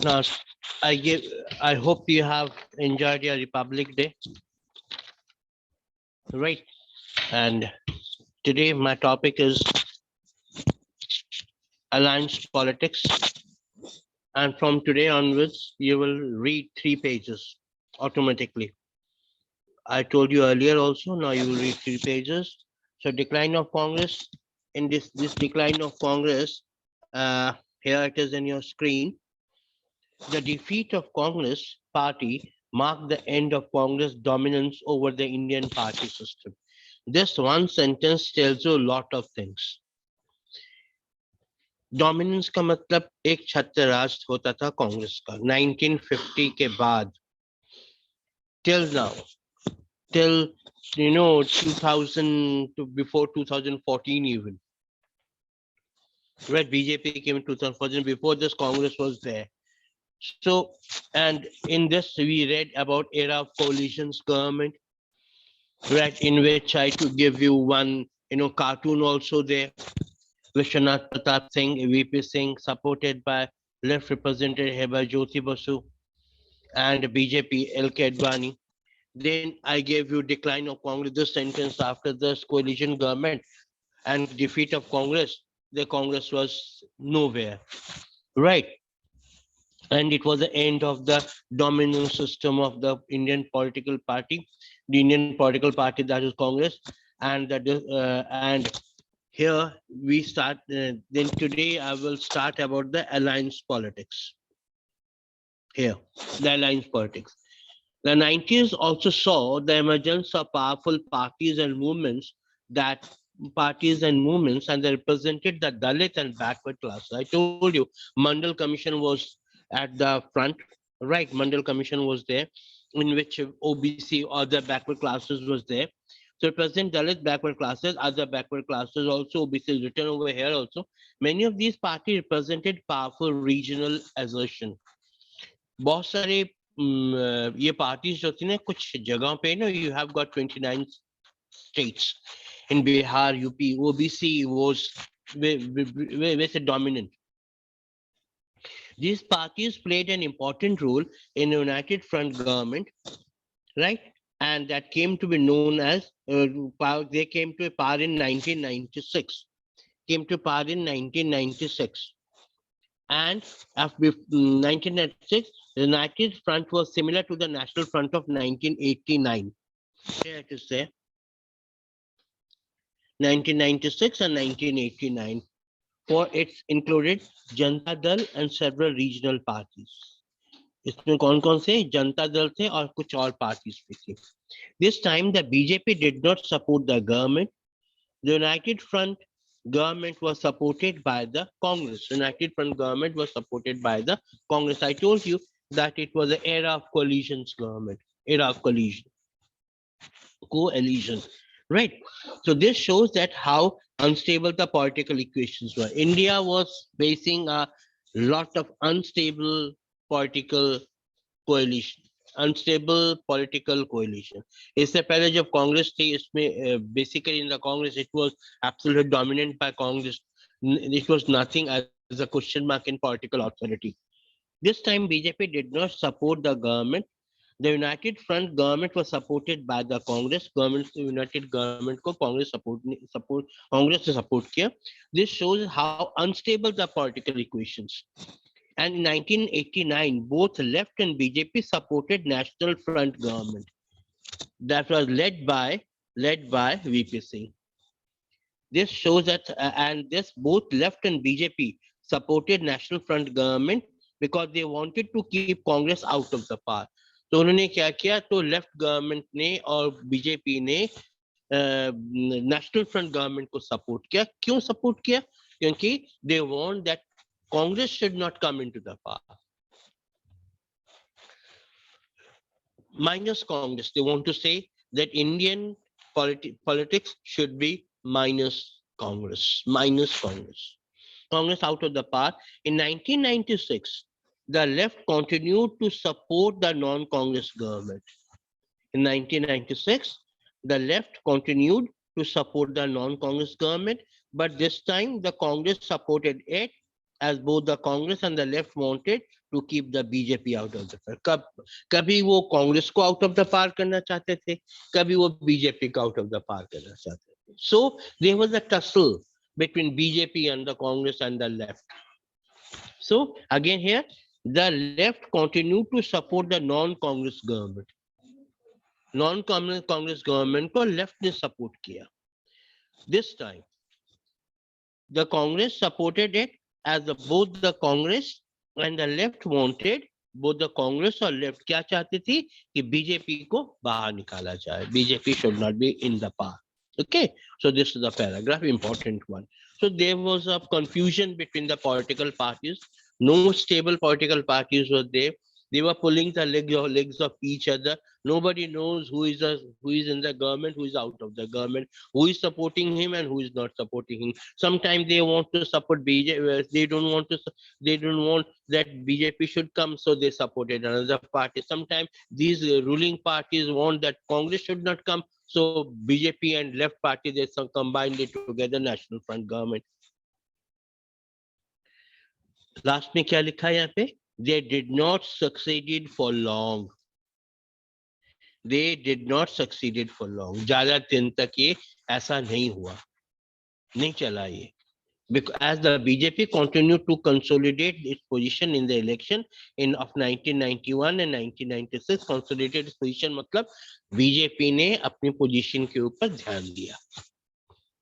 Now, I hope you have enjoyed your Republic Day, right? And today my topic is alliance politics. And from today onwards, you will read 3 pages automatically. I told you earlier also, now you will read 3 pages. So decline of Congress. In this decline of Congress, here it is in your screen. The defeat of Congress party marked the end of Congress dominance over the Indian party system. This one sentence tells you a lot of things. Dominance का मतलब एक छत्र राज होता था कांग्रेस का 1950 के बाद till now, till 2000 to before 2014 even, right? BJP came in 2014. Before this, Congress was there. So, and in this we read about era of coalitions government, right? In which I to give you one cartoon also there. Vishwanath Pratap Singh, VP Singh, supported by left represented here by Jyoti Basu and BJP, L.K. Advani. Then I gave you decline of Congress, this sentence after this coalition government and defeat of Congress, the Congress was nowhere, right? And it was the end of the dominant system of the Indian political party, the Indian political party that is Congress, and here we start. Then today I will start about the alliance politics. Here, the alliance politics. The 90s also saw the emergence of powerful parties and movements, and they represented the Dalit and backward classes. I told you, Mandel Commission was at the front, right? Mandel Commission was there, in which OBC, other backward classes was there. So represent Dalit backward classes, other backward classes also, OBC is written over here also. Many of these parties represented powerful regional assertion. बहुत सारे ये parties जो थी ना कुछ जगहों पे ना you have got 29 states in Bihar, UP, OBC was very dominant. These parties played an important role in the United Front government, right? And that came to be known as they came to power in 1996. Came to power in 1996. And after 1996, the United Front was similar to the National Front of 1989. Here it is there. 1996 and 1989. For it included Janata Dal and several regional parties. इसमें कौन-कौन से जनता दल थे और कुछ और parties भी थे. This time the BJP did not support the government. The United Front government was supported by the Congress. United Front government was supported by the Congress. I told you that it was an era of coalitions government, era of coalition, right? So this shows that how unstable the political equations were. India was facing a lot of unstable political coalition. Unstable political coalition. इससे पहले जब कांग्रेस थी इसमें basically in the Congress it was absolutely dominant by Congress. It was nothing as a question mark in political authority. This time BJP did not support the government. The United Front government was supported by the Congress. Government United government को Congress ने support किया. This shows how unstable the political equations. And in 1989, both left and BJP supported National Front government that was led by VP Singh. This shows that, and this both left and BJP supported National Front government because they wanted to keep Congress out of the power. तो उन्होंने क्या किया? तो left government ने और BJP ने national front government को support किया. क्यों सपोर्ट किया? क्योंकि they want that Congress should not come into the power. Minus Congress. They want to say that Indian politics should be minus Congress. Minus Congress. Congress out of the power. In 1996, the left continued to support the non-Congress government. In 1996, the left continued to support the non-Congress government, but this time the Congress supported it as both the Congress and the left wanted to keep the BJP out of the par. कभी वो कांग्रेस को out of the पार करना चाहते थे, कभी वो BJP को out of the पार करना चाहते थे. So there was a tussle between BJP and the Congress and the left. So again here, the left continued to support the non-Congress government. Non-Congress government को left ने support किया. This time, the Congress supported it as both the Congress and the left wanted, both the Congress और left क्या चाहती थी कि BJP को बाहर निकाला जाए. BJP should not be in the power. Okay, so this is the paragraph, important one. So there was a confusion between the political parties. No stable political parties were there. They were pulling the legs of each other. Nobody knows who is in the government, who is out of the government, who is supporting him and who is not supporting him. Sometimes they want to support BJP. They don't want that BJP should come, so they supported another party. Sometimes these ruling parties want that Congress should not come, so BJP and left party they combined it together, National Front government. Last में क्या लिखा है यहाँ पे? They did not succeeded for long. They did not succeeded for long. ज्यादा दिन तक ये ऐसा नहीं हुआ, नहीं चला ये. Because as the BJP continued to consolidate its position in the election of 1991 and 1996, consolidated its position मतलब BJP ने अपनी पोजीशन के ऊपर ध्यान दिया.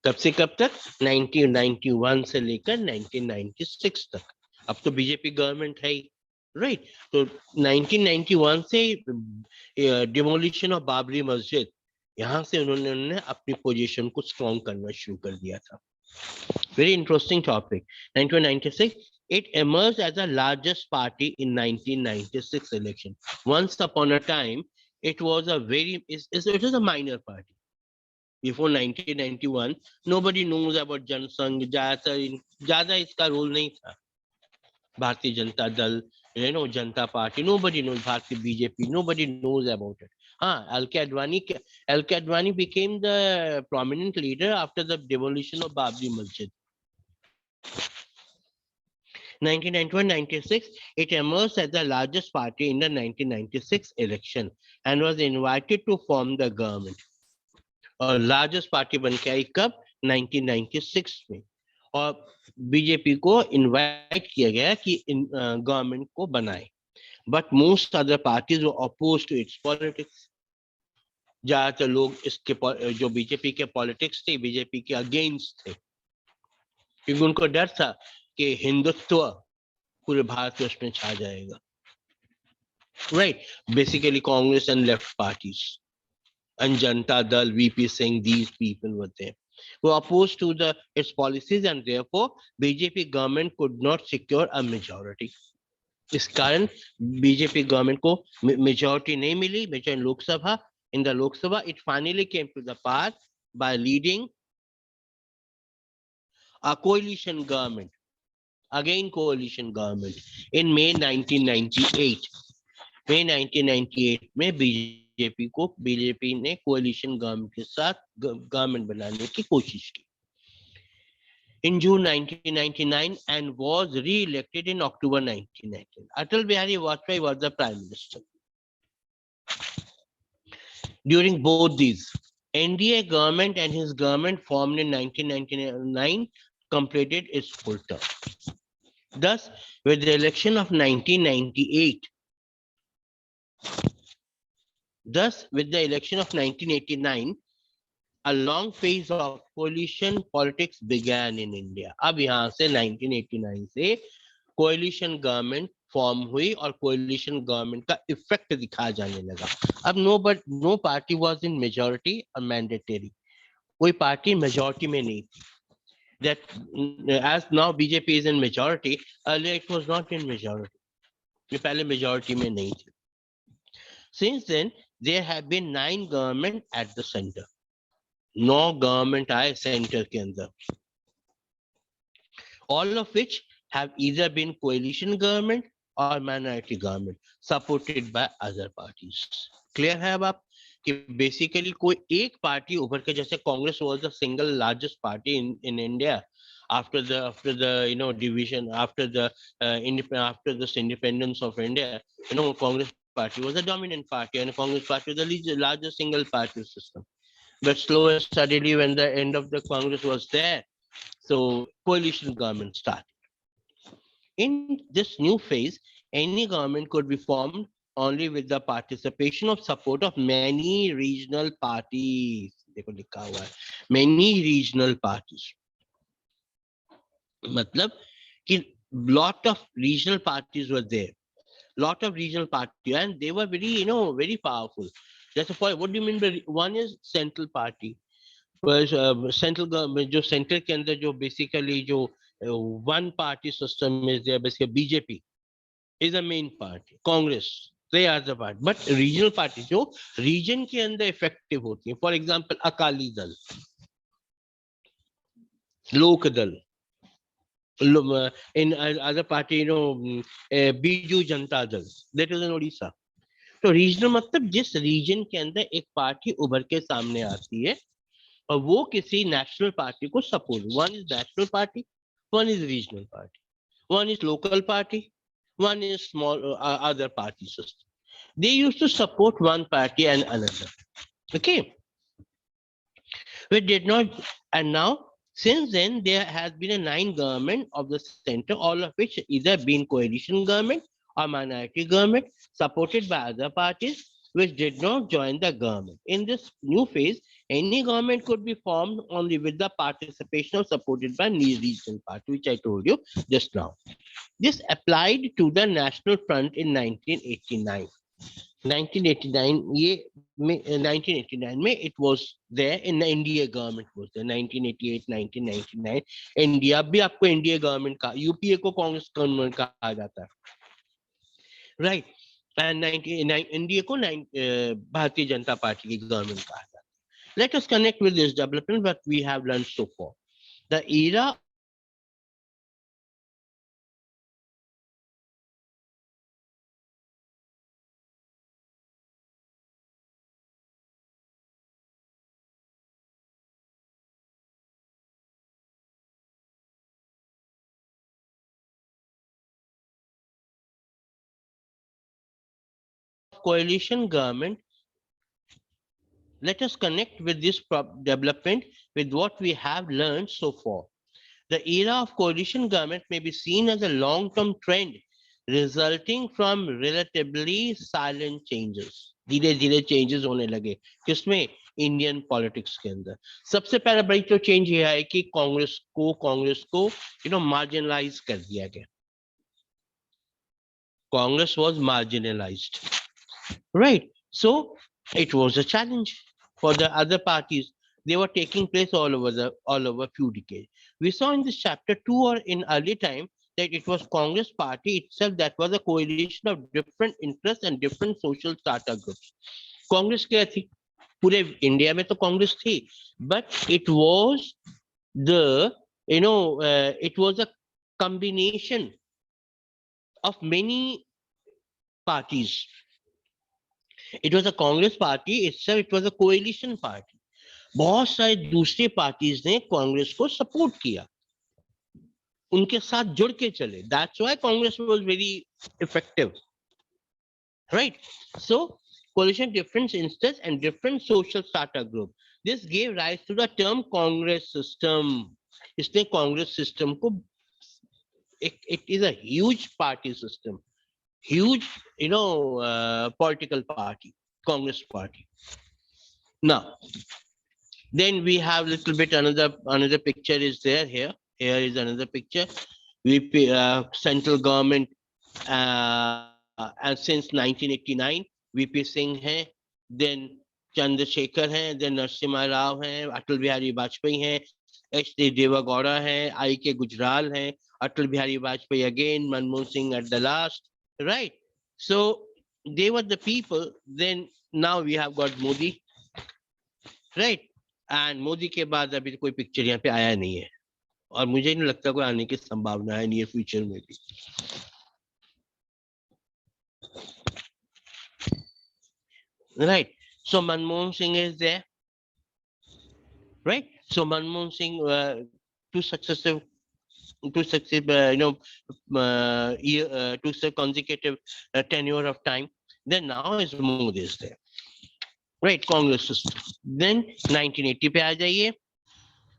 कब से कब तक? 1991 से लेकर 1996 तक. अब तो बीजेपी गवर्नमेंट है, राइट? तो 1991 से डिमोलिशन ऑफ बाबरी मस्जिद, यहाँ से उन्होंने अपनी पोजीशन को स्ट्रॉन्ग करना शुरू कर दिया था. Very interesting topic. 1996, it emerged as the largest party in 1996 election. Once upon a time, it was a minor party. Before 1991, nobody knows about Jansangh. ज़्यादा इसका रोल नहीं था. Bharatiya Janata Dal, Janata Party, nobody knows. Bharatiya BJP, nobody knows about it. L.K. Advani became the prominent leader after the demolition of Babri Masjid. 1991-96, it emerged as the largest party in the 1996 election and was invited to form the government. और largest party बन के आई कब? 1996 में. और BJP को invite किया गया कि गवर्नमेंट को बनाए. But most other parties were opposed to its politics. ज्यादातर लोग इसके जो बीजेपी के पॉलिटिक्स थे, बीजेपी के अगेंस्ट थे, क्योंकि उनको डर था कि हिंदुत्व पूरे भारतवर्ष में छा जाएगा. Right? Basically Congress and left parties and Janata Dal, VP Singh, these people were there, were opposed to its policies, and therefore BJP government could not secure a majority. इस कारण बीजेपी गवर्नमेंट को मेजॉरिटी नहीं मिली. Majority Lok Sabha, in the Lok Sabha, it finally came to the power by leading a coalition government, again coalition government, in May 1998. May 1998 में BJP ने कोalition government के साथ government बनाने की कोशिश की. In June 1999 and was re-elected in October 1999. Atal Bihari Vajpayee was the Prime Minister. During both these, NDA government and his government formed in 1999 completed its full term. Thus, with the election of 1998, with the election of 1989, a long phase of coalition politics began in India. अब यहाँ से 1989 से coalition government form हुई और coalition government का effect दिखा जाने लगा. अब no party was in majority और मैंडेटरी. कोई पार्टी मेजॉरिटी में नहीं थी. That as now BJP is in majority, earlier it was not in majority. ये पहले मेजॉरिटी में नहीं थी. Since then, there have been 9 government at the center. 9 government आए सेंटर के अंदर. All of which have either been coalition government or minority government supported by other parties. Clear है अब आप कि बेसिकली कोई एक पार्टी उभर के, जैसे Congress was the single largest party in India after the division, after this independence of India, Congress party was a dominant party, and Congress party was the largest single party system. But slow and steadily, when the end of the Congress was there, so coalition government started. In this new phase, any government could be formed only with the participation of support of many regional parties. देखो लिखा हुआ है, many regional parties. मतलब कि lot of regional parties were there. Lot of regional parties, and they were very powerful. That's a point. What do you mean by one is central party? Central government जो centre के अंदर जो basically जो one party system is there, basically BJP is a main party, Congress they are the party, but regional party जो region के अंदर effective होती है, फॉर एग्जांपल अकाली दल, लोक दल, in other party, Biju Janata Dal, that is in Odisha. तो रीजनल मतलब जिस रीजन के अंदर एक पार्टी उभर के सामने आती है और वो किसी नेशनल पार्टी को support, one is national party, one is regional party, one is local party, one is small other party system. They used to support one party and another. Okay, we did not, and now since then there has been a 9 government of the center, all of which either been coalition government or minority government supported by other parties which did not join the government. In this new phase, any government could be formed only with the participation of supported by regional party, which I told you just now. This applied to the National Front in 1989. 1989 1989 में it was there in the India government was there. 1988 1999 India भी आपको India government का, UPA को Congress government कहा जाता है, right, and 1999 India को Bharatiya Janata party की गवर्नमेंट कहा जाता है. Let us connect with this development what we have learned so far. The era coalition government, let us connect with this development with what we have learned so far. The era of coalition government may be seen as a long-term trend resulting from relatively silent changes. धीरे धीरे changes होने लगे किसमें, Indian politics के अंदर. सबसे पहला बड़ी तो चेंज ये है कि कांग्रेस को मार्जिनलाइज कर दिया गया. Congress was marginalised, right? So it was a challenge for the other parties. They were taking place all over few decades. We saw in this chapter 2 or in early time that it was Congress party itself that was a coalition of different interests and different social strata groups. Congress क्या थी, पूरे India में तो कांग्रेस थी, but it was it was a combination of many parties. It was a Congress party itself, it was a coalition party. बहुत सारे दूसरे parties ने कांग्रेस को सपोर्ट किया, उनके साथ जुड़ के चले. That's why Congress was very effective, right? So coalition, different interests and different social strata group. This gave rise to the term Congress system. इसने कांग्रेस सिस्टम को, it is a huge party system, huge political party, Congress party. Now then we have little bit another picture is there here. Here is another picture. We central government and since 1989 VP Singh hai, then Chandrasekhar hai, then Narasimha Rao hai, Atal Bihari Vajpayee hai, H.D. Devagowda hai, I.K. Gujral hai, Atal Bihari Vajpayee again, Manmohan Singh at the last, right? So they were the people. Then now we have got Modi, right? And Modi के बाद अभी कोई picture यहाँ पे आया नहीं है और मुझे नहीं लगता कोई आने की संभावना है नियर फ्यूचर में भी. Right. So Manmohan Singh is there, right? So Manmohan Singh, two successive two successive, two consecutive tenure of time. Then now is Modi is there, right? Congress system. Then 1980 पे आ जाइए,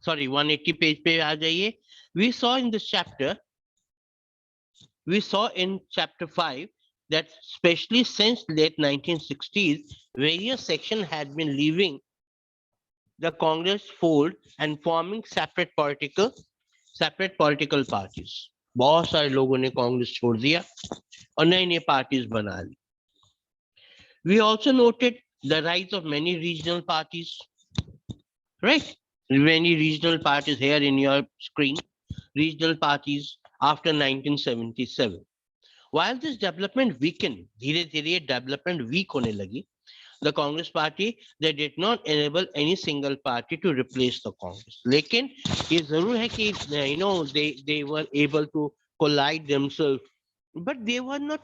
sorry 180 page पे आ जाइए. We saw in this chapter, we saw in chapter 5 that especially since late 1960s, various sections had been leaving the Congress fold and forming separate political parties. बहुत सारे लोगों ने कांग्रेस छोड़ दिया और नई नई पार्टीज बना ली. We also noted the rise of many regional parties, right? Many regional parties here in your screen, regional parties after 1977. While this development weakened, धीरे धीरे development weak होने लगी, the Congress party, they did not enable any single party to replace the Congress. लेकिन ये जरूर है कि they were able to collide themselves, but they were not.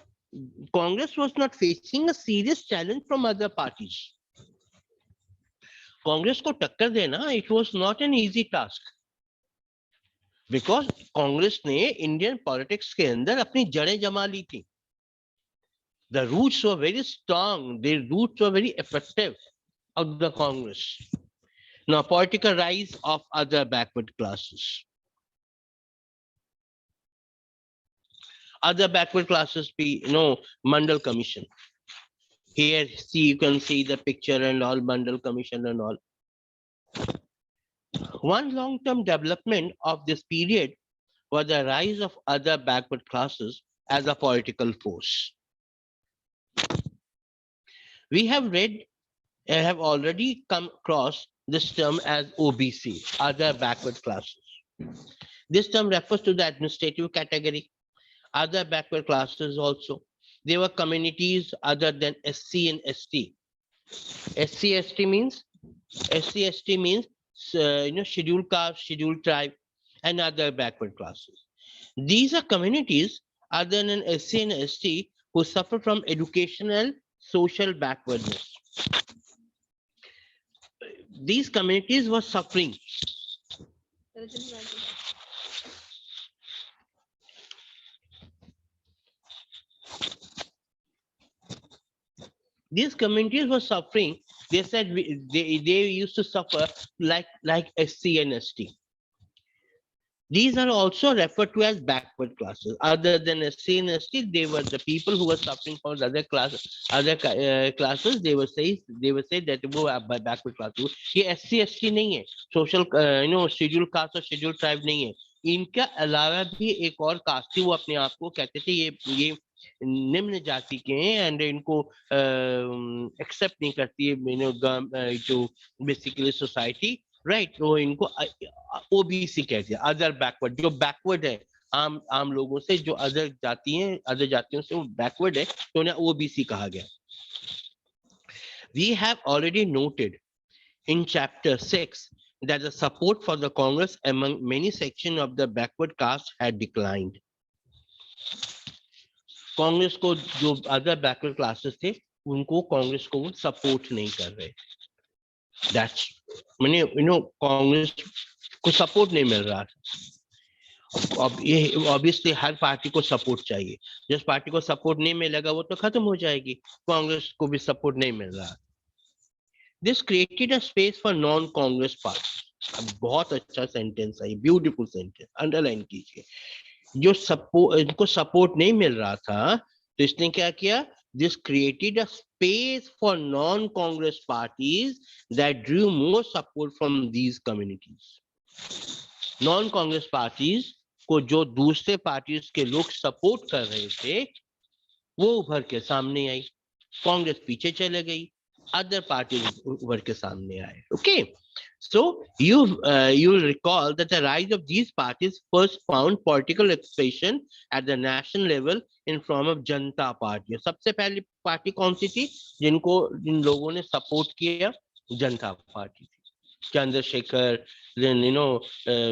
Congress was not facing a serious challenge from other parties. Congress को टक्कर देना, it was not an easy task, because Congress ने Indian politics के अंदर अपनी जड़ें जमा ली थी. The roots were very strong, their roots were very effective of the Congress. Now, political rise of other backward classes. Other backward classes be, Mandel Commission. Here, you can see the picture and all, Mandel Commission and all. One long-term development of this period was the rise of other backward classes as a political force. We have already come across this term as OBC, other backward classes. This term refers to the administrative category. Other backward classes also. There were communities other than SC and ST. SC/ST means scheduled caste, scheduled tribe, and other backward classes. These are communities other than SC and ST who suffer from educational, social backwardness. These communities were suffering. These communities were suffering. They said they used to suffer like SC and ST. These are also referred to as backward classes. Other than SC and ST, they were the people who were suffering from other classes. They were say that वो backward class. ये SC ST नहीं है. Social scheduled caste और scheduled tribe नहीं है. इनका अलावा भी एक और कास्ट थी, वो अपने आप को कहते थे ये निम्न जाति के हैं, एंड इनको एक्सेप्ट नहीं करती है जो बेसिकली सोसाइटी, राइट. तो इनको ओबीसी कहते हैं, अदर बैकवर्ड. जो बैकवर्ड है आम लोगों से, जो अदर जातियों से वो बैकवर्ड है, तो उन्हें ओबीसी कहा गया. We have already noted in chapter 6 that the support for the Congress among many sections of the backward caste had declined. Congress को जो अदर बैकवर्ड क्लासेस थे, उनको कांग्रेस को सपोर्ट नहीं कर रहे. दैट्स कांग्रेस को सपोर्ट नहीं मिल रहा. अब ये ऑब्वियसली हर पार्टी को सपोर्ट चाहिए. जिस पार्टी को सपोर्ट नहीं मिलेगा वो तो खत्म हो जाएगी. कांग्रेस को भी सपोर्ट नहीं मिल रहा. This created a space for non-Congress parties. बहुत अच्छा सेंटेंस है, ब्यूटीफुल सेंटेंस, अंडरलाइन कीजिए. जो इनको सपोर्ट नहीं मिल रहा था, तो इसने क्या किया? This created a space for non-Congress parties that drew more support from these communities. Non-Congress parties को जो दूसरे पार्टीज के लोग सपोर्ट कर रहे थे, वो उभर के सामने आई. कांग्रेस पीछे चले गई, other parties उभर के सामने आए. Okay. So you'll recall that the rise of these parties first found political expression at the national level in form of Janata party. सबसे पहली पार्टी कौन सी थी जिन लोगों ने सपोर्ट किया? जनता पार्टी थी. चंद्रशेखर,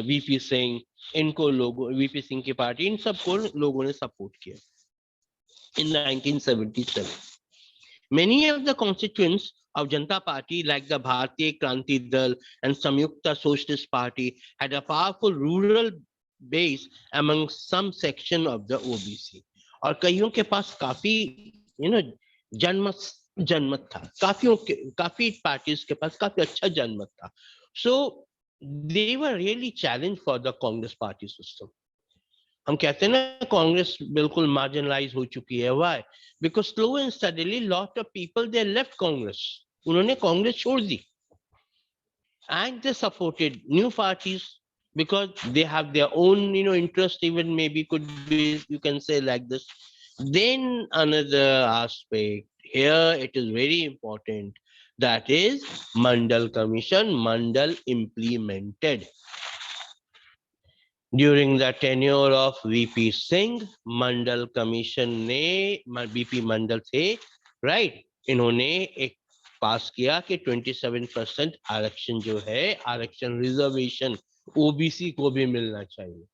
वीपी सिंह, इनको लोगों, वीपी सिंह की पार्टी, इन सबको लोगों ने सपोर्ट किया. In 1977, many of the constituents of Janata Party, like the Bharatiya Kranti Dal and Samyukta Socialist Party, had a powerful rural base among some section of the OBC. और कईयों के पास काफी जनमत जनमत था, काफी पार्टीज के पास काफी अच्छा जनमत था. So they were really challenge for the Congress party system. हम कहते हैं ना कांग्रेस बिल्कुल मार्जिनलाइज हो चुकी है. Why? Because slow and steadily lot of people they left Congress. उन्होंने कांग्रेस छोड़ दी. And they supported new parties because they have their own interest, even maybe could be, you can say like this. Then another aspect here, it is very important, that is Mandel Commission. Mandel implemented during the tenure of VP Singh. Mandel Commission ने VP Mandel थे, right? इन्होंने एक पास किया कि 27% आरक्षण जो है, आरक्षण रिजर्वेशन ओबीसी को भी मिलना चाहिए,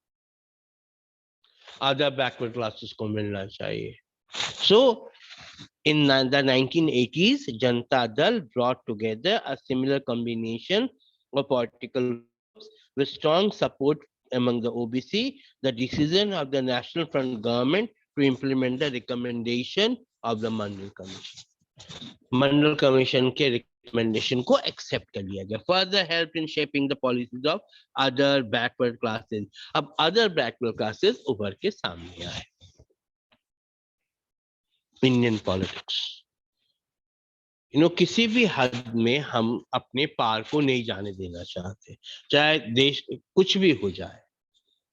अदर बैकवर्ड क्लासेस को मिलना चाहिए. So in the 1980s, Janata Dal brought together a similar combination of political groups with strong support among the OBC. The decision of the National Front government to implement the recommendation of the Mandal Commission. Mandal Commission के recommendation को accept कर लिया गया. Further helped in shaping the policies of other backward classes. अब other backward classes उभर के सामने आए. Indian politics. किसी भी हद में हम अपने पार को नहीं जाने देना चाहते, चाहे देश कुछ भी हो जाए.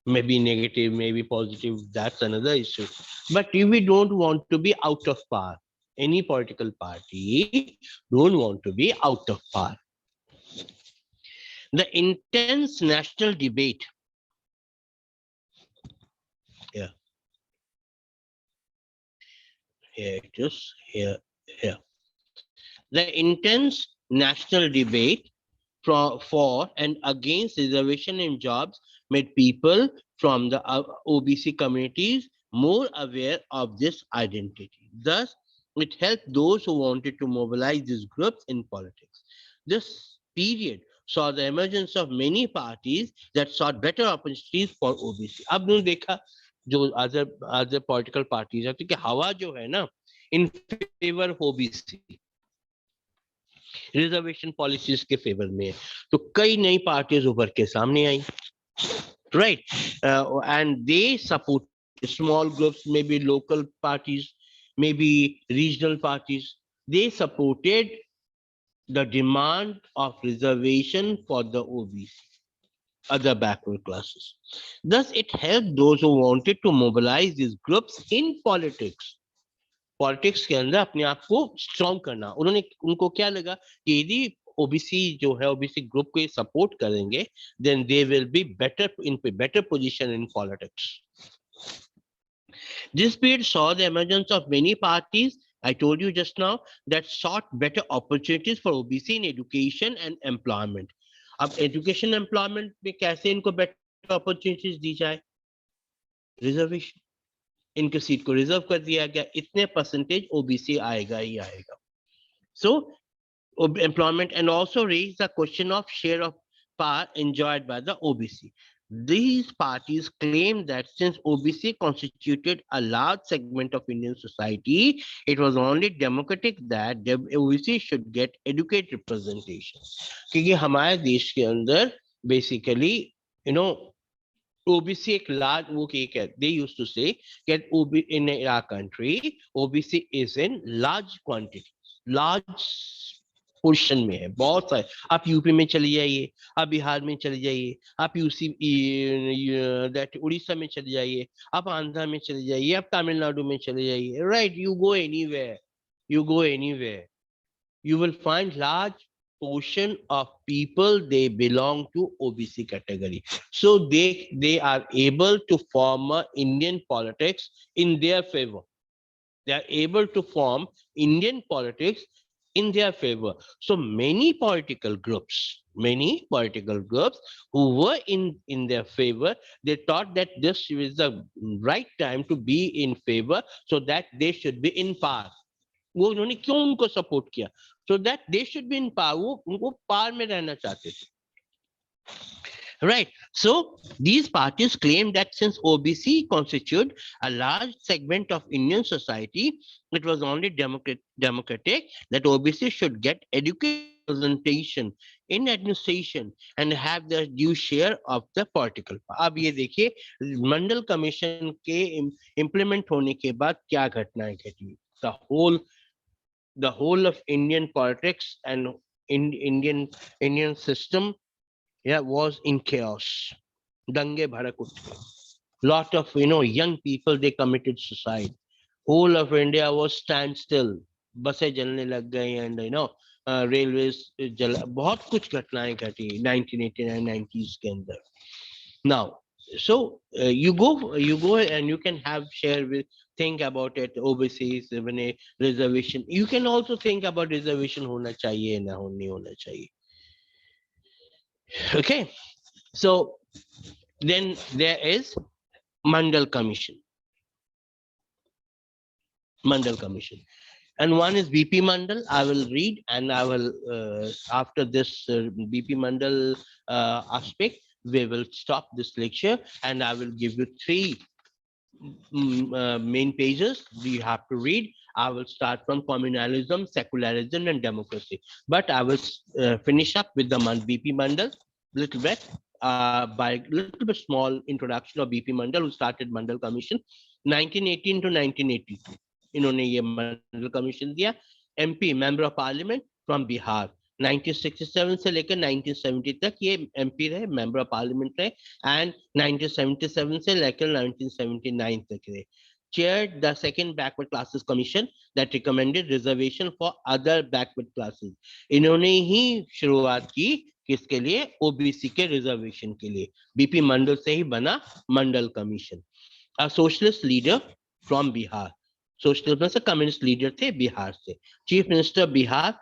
May be negative, may be positive, that's another issue. But we don't want to be out of par. Any political party don't want to be out of par. The intense national debate. Here. Here it is. Here. The intense national debate for and against reservation in jobs made people from the OBC communities more aware of this identity. Thus, it helped those who wanted to mobilize these groups in politics. This period saw the emergence of many parties that sought better opportunities for OBC. अब ने देखा जो other political parties है, तो कि हवा जो है ना in favor of OBC, reservation policies के फेवर में, तो कई नई पार्टीज उभर के सामने आई, right? And they support small groups, maybe local parties, maybe regional parties. They supported the demand of reservation for the OBC, other backward classes. Thus, it helped those who wanted to mobilize these groups in politics. Politics के अंदर अपने आप को strong करना. उनको क्या लगा कि यदि ओबीसी जो है, ओबीसी ग्रुप को सपोर्ट करेंगे, then they will be better position in politics. This period saw the emergence of many parties, I told you just now, that sought better opportunities for OBC in education and employment. अब education employment में कैसे इनको better opportunities दी जाए? Reservation, इनके seat को reserve कर दिया गया, इतने परसेंटेज ओबीसी आएगा ही आएगा. So employment, and also raise the question of share of power enjoyed by the OBC. These parties claim that since OBC constituted a large segment of Indian society, it was only democratic that the OBC should get adequate representation. क्योंकि हमारे देश के अंदर basically OBC एक large, वो एक है, they used to say that in our country OBC is in large quantity, large portion में है, बहुत सारे. आप यूपी में चले जाइए, आप बिहार में चले जाइए, आप उड़ीसा में चले जाइए, आप आंध्र में चले जाइए, आप तमिलनाडु में चले जाइए, right? You go anywhere, you will find large portion of people, they belong to OBC category. So they are able to form Indian politics in their favor. They are able to form Indian politics in their favor. So many political groups who were in their favor, they thought that this is the right time to be in favor, so that they should be in power. वो उन्होंने क्यों उनको support किया? So that they should be in power. वो उनको power में रहना चाहते थे. Right. So these parties claim that since OBC constitute a large segment of Indian society, it was only democratic that OBC should get adequate representation in administration and have their due share of the political power. अब ये देखिए मंडल commission के implement होने के बाद क्या घटनाएं घटी. The whole of Indian politics and Indian system, yeah, was in chaos. Dange bharak utte. Lot of young people, they committed suicide. Whole of India was standstill. बसें जलने लग गई and railways जल बहुत कुछ घटनाएं घटी 1989 90s के अंदर. Now, so you go and you can have share with think about it. OBCs, even a reservation. You can also think about reservation होना चाहिए ना नहीं होना चाहिए. Okay, so then there is Mandel Commission. Mandel Commission. And one is BP Mandal. I will read and I will, after this BP Mandal aspect, we will stop this lecture and I will give you three main pages you have to read. I will start from communalism, secularism, and democracy. But I will finish up with the BP Mandal little bit by little bit small introduction of BP Mandal, who started Mandal Commission 1918 to 1982. इन्होंने ये मंडल commission दिया. MP member of parliament from Bihar 1967 से लेकर 1970 तक ये MP रहे, member of parliament रहे, and 1977 से लेकर 1979 तक रहे. Chaired the second backward classes commission that recommended reservation for other backward classes. इन्होंने ही शुरुआत की किसके लिए? OBC के रिजर्वेशन के लिए. BP मंडल से ही बना Mandal commission. A socialist leader from Bihar. Socialist में से कम्युनिस्ट लीडर थे बिहार से. चीफ मिनिस्टर बिहार,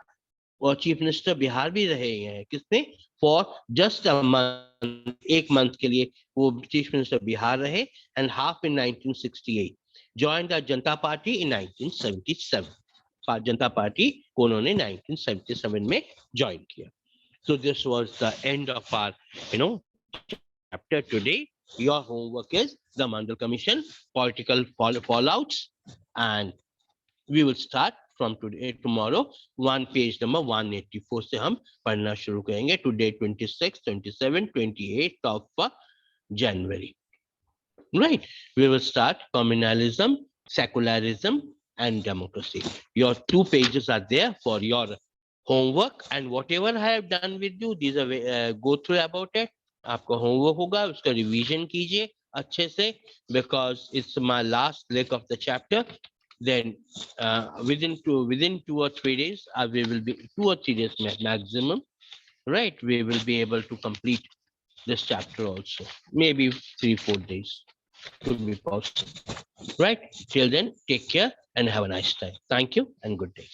और चीफ मिनिस्टर बिहार भी रहे हैं किसने? फॉर जस्ट अ मंथ, एक मंथ के लिए वो चीफ मिनिस्टर बिहार रहे, and half in 1968. Join the Janata party in 1977. Janata party को उन्होंने 1977 में ज्वाइन किया. So this was the end of our chapter today. Your homework is the Mandal Commission, political fallouts, and we will start from tomorrow. One page number 184 से हम पढ़ना शुरू करेंगे. Today 26, 27, 28 of January. Right. We will start communalism, secularism, and democracy. Your 2 pages are there for your homework, and whatever I have done with you, these are go through about it. आपका homework होगा, उसका revision कीजिए अच्छे से, because it's my last leg of the chapter. Then within 2 or 3 days, we will be 2 or 3 days maximum, right? We will be able to complete this chapter also. Maybe 3-4 days could be possible, right? Till then, take care and have a nice time. Thank you and good day.